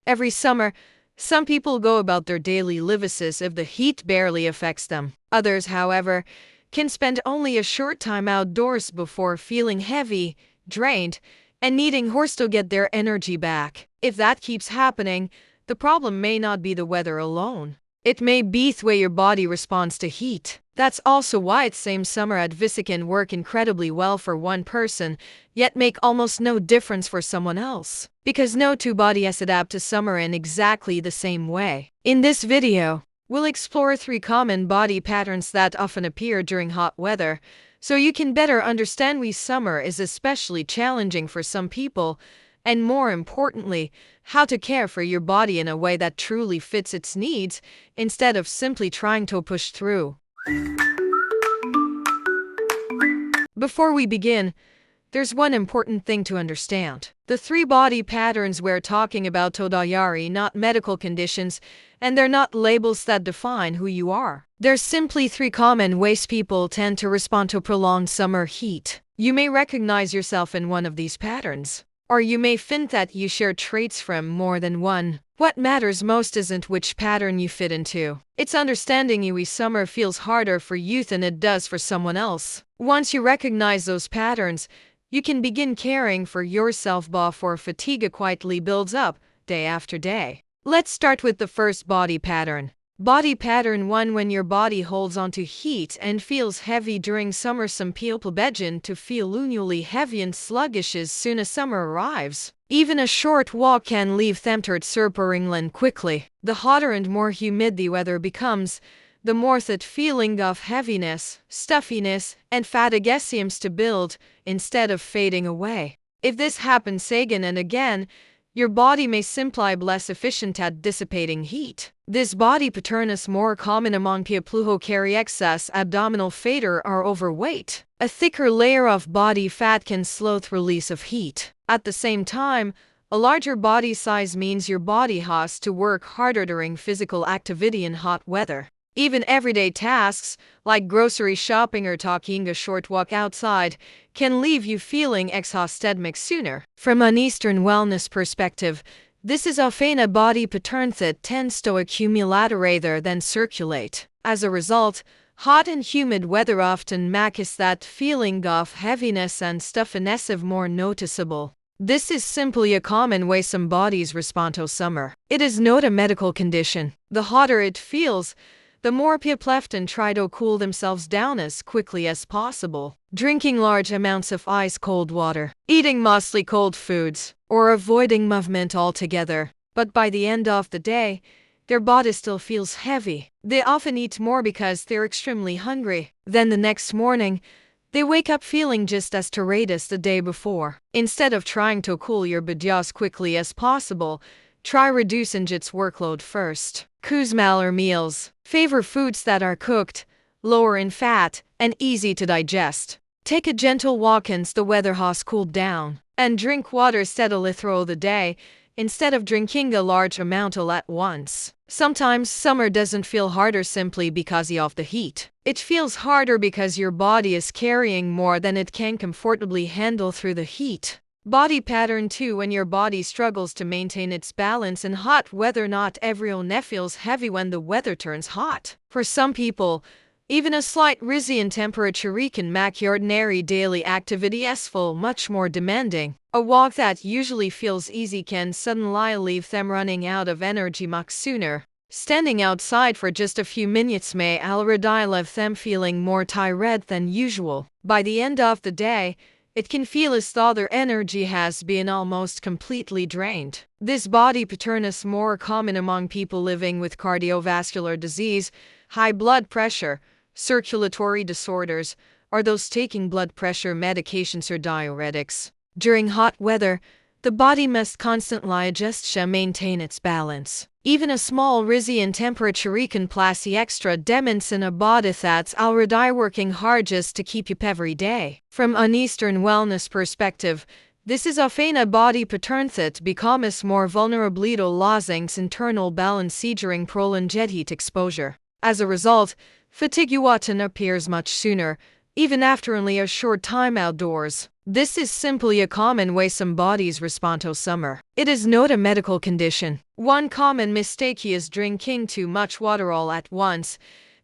Every summer, some people go about their daily lives as if the heat barely affects them. Others, however, can spend only a short time outdoors before feeling heavy, drained, and needing horse to get their energy back. If that keeps happening, the problem may not be the weather alone. It may be the way your body responds to heat. That's also why the same summer advice can work incredibly well for one person, yet make almost no difference for someone else. Because no two bodies adapt to summer in exactly the same way. In this video, we'll explore 3 common body patterns that often appear during hot weather, so you can better understand why summer is especially challenging for some people, and more importantly, how to care for your body in a way that truly fits its needs, instead of simply trying to push through. Before we begin, there's one important thing to understand. The 3 body patterns we're talking about are not medical conditions, and they're not labels that define who you are. They're simply 3 common ways people tend to respond to prolonged summer heat. You may recognize yourself in one of these patterns, or you may think that you share traits from more than one. What matters most isn't which pattern you fit into. It's understanding why summer feels harder for you than it does for someone else. Once you recognize those patterns, you can begin caring for yourself before fatigue quietly builds up, day after day. Let's start with the first body pattern. Body pattern 1. When your body holds onto heat and feels heavy during summer, some people begin to feel unusually heavy and sluggish as soon as summer arrives. Even a short walk can leave them surprisingly quickly. The hotter and more humid the weather becomes, the more that feeling of heaviness, stuffiness, and fatigue seems to build, instead of fading away. If this happens again and again, your body may simply be less efficient at dissipating heat. This body pattern is more common among people who carry excess abdominal fat or are overweight. A thicker layer of body fat can slow the release of heat. At the same time, a larger body size means your body has to work harder during physical activity in hot weather. Even everyday tasks, like grocery shopping or taking a short walk outside, can leave you feeling exhausted much sooner. From an Eastern wellness perspective, this is often a body pattern that tends to accumulate rather than circulate. As a result, hot and humid weather often makes that feeling of heaviness and stuffiness more noticeable. This is simply a common way some bodies respond to summer. It is not a medical condition. The hotter it feels, the more people often try to cool themselves down as quickly as possible. Drinking large amounts of ice-cold water, eating mostly cold foods, or avoiding movement altogether. But by the end of the day, their body still feels heavy. They often eat more because they're extremely hungry. Then the next morning, they wake up feeling just as tired as the day before. Instead of trying to cool your body as quickly as possible, try reducing its workload first. Choose smaller meals. Favor foods that are cooked, lower in fat, and easy to digest. Take a gentle walk once the weather has cooled down, and drink water steadily throughout the day, instead of drinking a large amount all at once. Sometimes summer doesn't feel harder simply because of the heat. It feels harder because your body is carrying more than it can comfortably handle through the heat. Body pattern 2. When your body struggles to maintain its balance in hot weather, not everyone feels heavy when the weather turns hot. For some people, even a slight rise in temperature can make ordinary daily activities feel much more demanding. A walk that usually feels easy can suddenly leave them running out of energy much sooner. Standing outside for just a few minutes may already leave them feeling more tired than usual. By the end of the day, it can feel as though their energy has been almost completely drained. This body pattern is more common among people living with cardiovascular disease, high blood pressure, circulatory disorders, or those taking blood pressure medications or diuretics. During hot weather, the body must constantly adjust to maintain its balance. Even a small rise in temperature can place extra demands in a body that's already working hard just to keep up every day. From an Eastern wellness perspective, this is often a body pattern that becomes more vulnerable to losing internal balance during prolonged heat exposure. As a result, fatigue often appears much sooner, even after only a short time outdoors. This is simply a common way some bodies respond to summer. It is not a medical condition. One common mistake is drinking too much water all at once,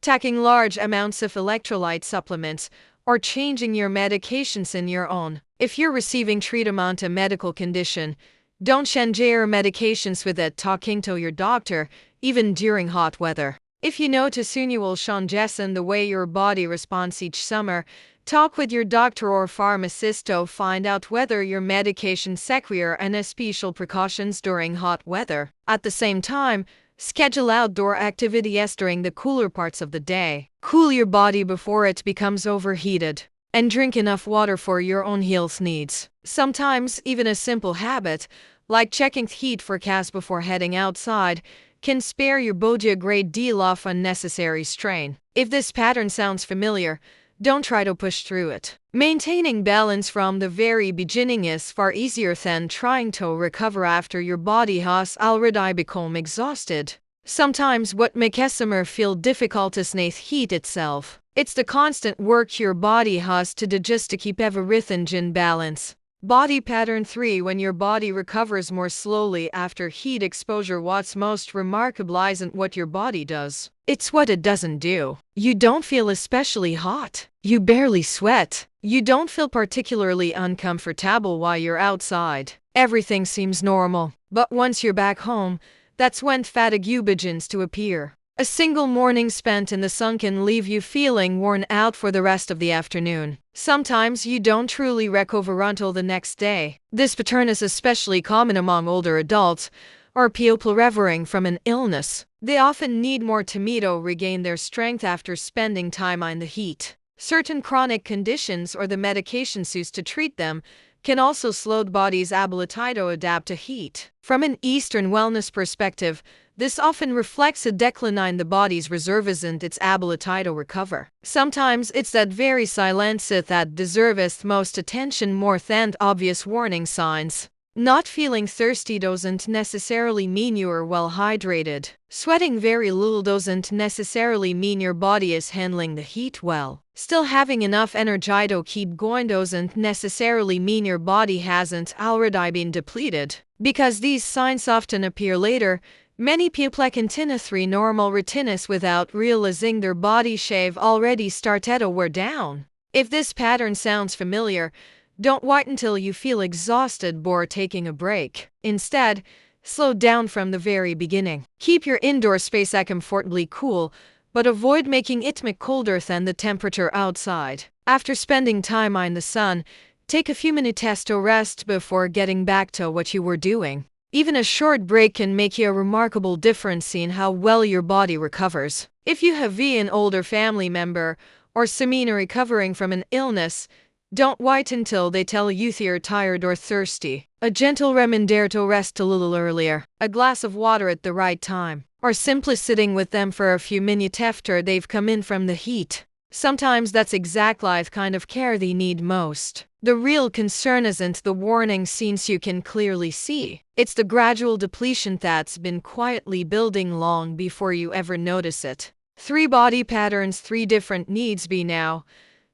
taking large amounts of electrolyte supplements, or changing your medications in your own. If you're receiving treatment a medical condition, don't change your medications without talking to your doctor, even during hot weather. If you notice unusual changes in the way your body responds each summer, talk with your doctor or pharmacist to find out whether your medications require any special precautions during hot weather. At the same time, schedule outdoor activities during the cooler parts of the day. Cool your body before it becomes overheated. And drink enough water for your own health needs. Sometimes, even a simple habit, like checking the heat forecast before heading outside, can spare your body a great deal of unnecessary strain. If this pattern sounds familiar, don't try to push through it. Maintaining balance from the very beginning is far easier than trying to recover after your body has already become exhausted. Sometimes what makes summer feel difficult is not heat itself. It's the constant work your body has to do just to keep everything in balance. Body pattern 3. When your body recovers more slowly after heat exposure, what's most remarkable isn't what your body does. It's what it doesn't do. You don't feel especially hot. You barely sweat. You don't feel particularly uncomfortable while you're outside. Everything seems normal. But once you're back home, that's when fatigue begins to appear. A single morning spent in the sun can leave you feeling worn out for the rest of the afternoon. Sometimes you don't truly recover until the next day. This pattern is especially common among older adults or people recovering from an illness. They often need more time to regain their strength after spending time in the heat. Certain chronic conditions or the medications used to treat them can also slow the body's ability to adapt to heat. From an Eastern wellness perspective, this often reflects a decline in the body's reserves and its ability to recover. Sometimes it's that very silence that deserves most attention more than obvious warning signs. Not feeling thirsty doesn't necessarily mean you're well hydrated. Sweating very little doesn't necessarily mean your body is handling the heat well. Still having enough energy to keep going doesn't necessarily mean your body hasn't already been depleted. Because these signs often appear later, many people continue through normal routines without realizing their body shave already started to wear down. If this pattern sounds familiar, don't wait until you feel exhausted before taking a break. Instead, slow down from the very beginning. Keep your indoor space comfortably cool, but avoid making it much colder than the temperature outside. After spending time in the sun, take a few minutes to rest before getting back to what you were doing. Even a short break can make a remarkable difference in how well your body recovers. If you have an older family member or someone recovering from an illness, don't wait until they tell you they're tired or thirsty. A gentle reminder to rest a little earlier, a glass of water at the right time, or simply sitting with them for a few minutes after they've come in from the heat. Sometimes that's exactly the kind of care they need most. The real concern isn't the warning signs you can clearly see. It's the gradual depletion that's been quietly building long before you ever notice it. 3 body patterns, 3 different needs. Be now.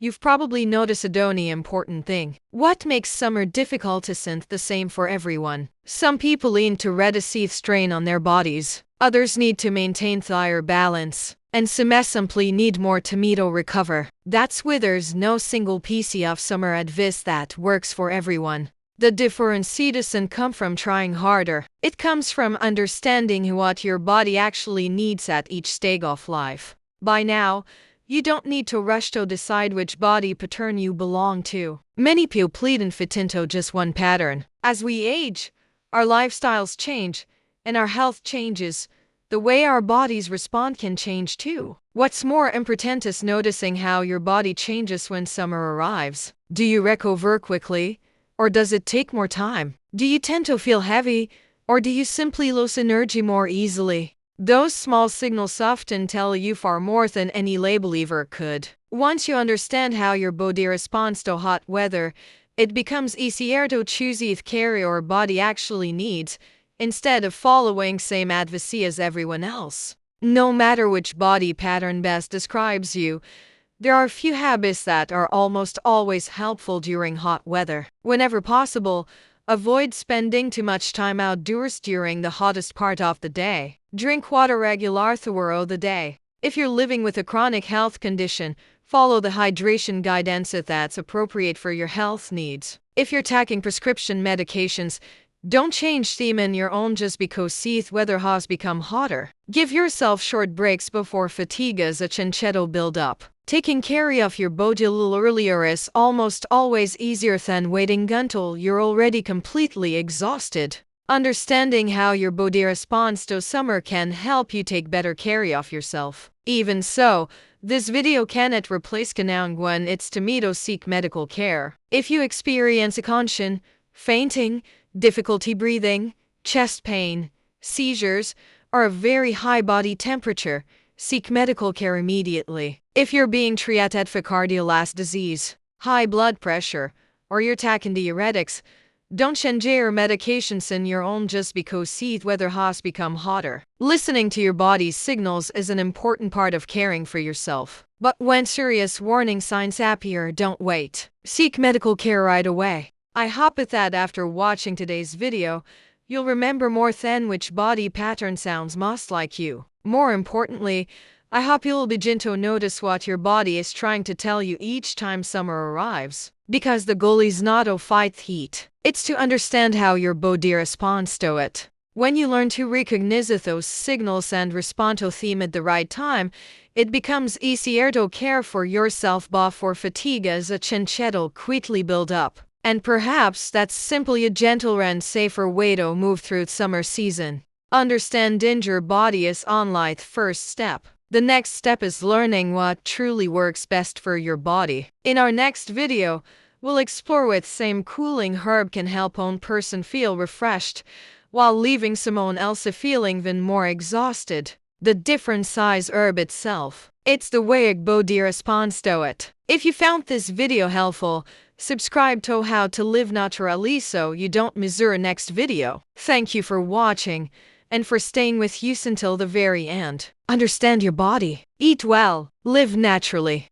You've probably noticed a only important thing. What makes summer difficult isn't the same for everyone. Some people need to reduce strain on their bodies. Others need to maintain their balance. And some simply need more time to recover. That's why there's no single piece of summer advice that works for everyone. The difference doesn't come from trying harder. It comes from understanding what your body actually needs at each stage of life. By now, you don't need to rush to decide which body pattern you belong to. Many people plead and fit into just one pattern. As we age, our lifestyles change, and our health changes. The way our bodies respond can change too. What's more important is noticing how your body changes when summer arrives. Do you recover quickly, or does it take more time? Do you tend to feel heavy, or do you simply lose energy more easily? Those small signals often tell you far more than any label ever could. Once you understand how your body responds to hot weather, it becomes easier to choose the care your body actually needs, instead of following same advice as everyone else. No matter which body pattern best describes you, There are few habits that are almost always helpful during hot weather. Whenever possible, avoid spending too much time outdoors during the hottest part of the day. Drink water regularly throughout the day. If you're living with a chronic health condition, follow the hydration guidance that's appropriate for your health needs. If you're taking prescription medications, don't change them in your own just because weather has become hotter. Give yourself short breaks before fatigue as a chinchetto build up. Taking care of your body a little earlier is almost always easier than waiting until you're already completely exhausted. Understanding how your body responds to summer can help you take better care of yourself. Even so, this video cannot replace Kanang when it's to meet or seek medical care. If you experience a condition, fainting, difficulty breathing, chest pain, seizures, or a very high body temperature, seek medical care immediately. If you're being treated for cardiovascular disease, high blood pressure, or you're taking diuretics, don't change your medications in your own just because weather has become hotter. Listening to your body's signals is an important part of caring for yourself. But when serious warning signs appear, don't wait. Seek medical care right away. I hope that after watching today's video, you'll remember more than which body pattern sounds most like you. More importantly, I hope you'll begin to notice what your body is trying to tell you each time summer arrives. Because the goal is not to fight heat, it's to understand how your body responds to it. When you learn to recognize those signals and respond to them at the right time, it becomes easier to care for yourself before fatigue as a chinchetto quickly build up. And perhaps that's simply a gentler and safer way to move through summer season. Understanding your body is only the first step. The next step is learning what truly works best for your body. In our next video, we'll explore what same cooling herb can help one person feel refreshed, while leaving someone else feeling even more exhausted. The different size herb itself. It's the way your body responds to it. If you found this video helpful, subscribe to How to Live Naturally so you don't miss our next video. Thank you for watching, and for staying with us until the very end. Understand your body. Eat well. Live naturally.